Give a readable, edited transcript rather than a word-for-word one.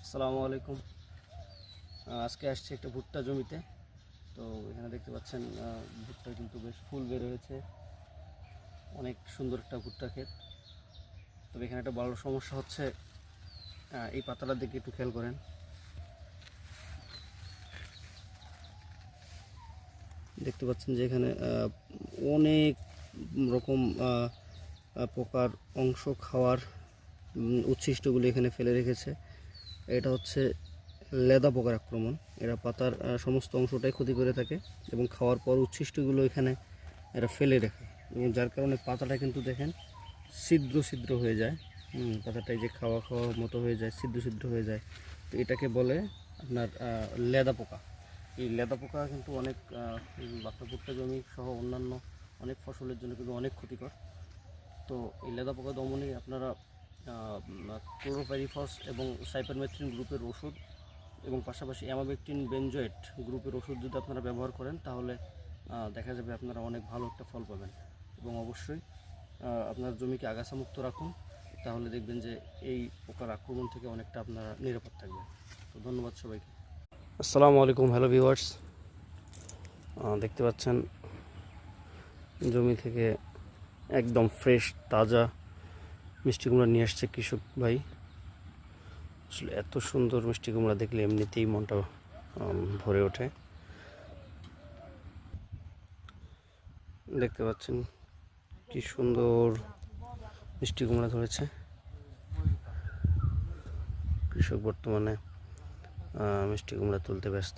আসসালামু আলাইকুম। আজকে আসছে একটা ভুট্টা জমিতে। তো এখানে দেখতে পাচ্ছেন ভুট্টা কিন্তু বেশ ফুল বের হয়েছে, অনেক সুন্দর একটা ভুট্টা ক্ষেত। তবে এখানে একটা বড় সমস্যা হচ্ছে, এই পাতাটার দিকে একটু খেয়াল করেন। দেখতে পাচ্ছেন যে এখানে অনেক রকম পোকার অংশ খাওয়ার উচ্ছিষ্টগুলি এখানে ফেলে রেখেছে। এটা হচ্ছে লেদা পোকার আক্রমণ। এরা পাতার সমস্ত অংশটাই ক্ষতি করে থাকে এবং খাওয়ার পর উচ্ছিষ্টগুলো এখানে এরা ফেলে রাখে, এবং যার কারণে পাতাটা কিন্তু দেখেন ছিদ্র ছিদ্র হয়ে যায়। পাতাটাই যে খাওয়া খাওয়া মতো হয়ে যায়, ছিদ্র ছিদ্র হয়ে যায়। তো এটাকে বলে আপনার লেদা পোকা। এই লেদা পোকা কিন্তু অনেক আপনার ভুট্টা জমি সহ অন্যান্য অনেক ফসলের জন্য কিন্তু অনেক ক্ষতিকর। তো এই লেদা পোকা দমনে আপনারা ক্লোরোপাইরিফস এবং সাইপারমেথ্রিন গ্রুপের ওষুধ এবং পাশাপাশি অ্যামাবেক্টিন বেনজোয়েট গ্রুপের ওষুধ যদি আপনারা ব্যবহার করেন, তাহলে দেখা যাবে আপনারা অনেক ভালো একটা ফল পাবেন। এবং অবশ্যই আপনার জমিকে আগাছামুক্ত রাখুন, তাহলে দেখবেন যে এই পোকার আক্রমণ থেকে অনেকটা আপনারা নিরাপদ থাকবেন। তো ধন্যবাদ সবাইকে। আসসালামু আলাইকুম, হ্যালো ভিউয়ার্স। দেখতে পাচ্ছেন জমি থেকে একদম ফ্রেশ তাজা মিষ্টি কুমড়া নিয়ে আসছে কৃষক ভাই। আসলে এত সুন্দর মিষ্টি কুমড়া দেখলে এমনিতেই মনটা ভরে ওঠে। দেখতে পাচ্ছেন কি সুন্দর মিষ্টি কুমড়া ধরেছে। কৃষক বর্তমানে মিষ্টি কুমড়া তুলতে ব্যস্ত।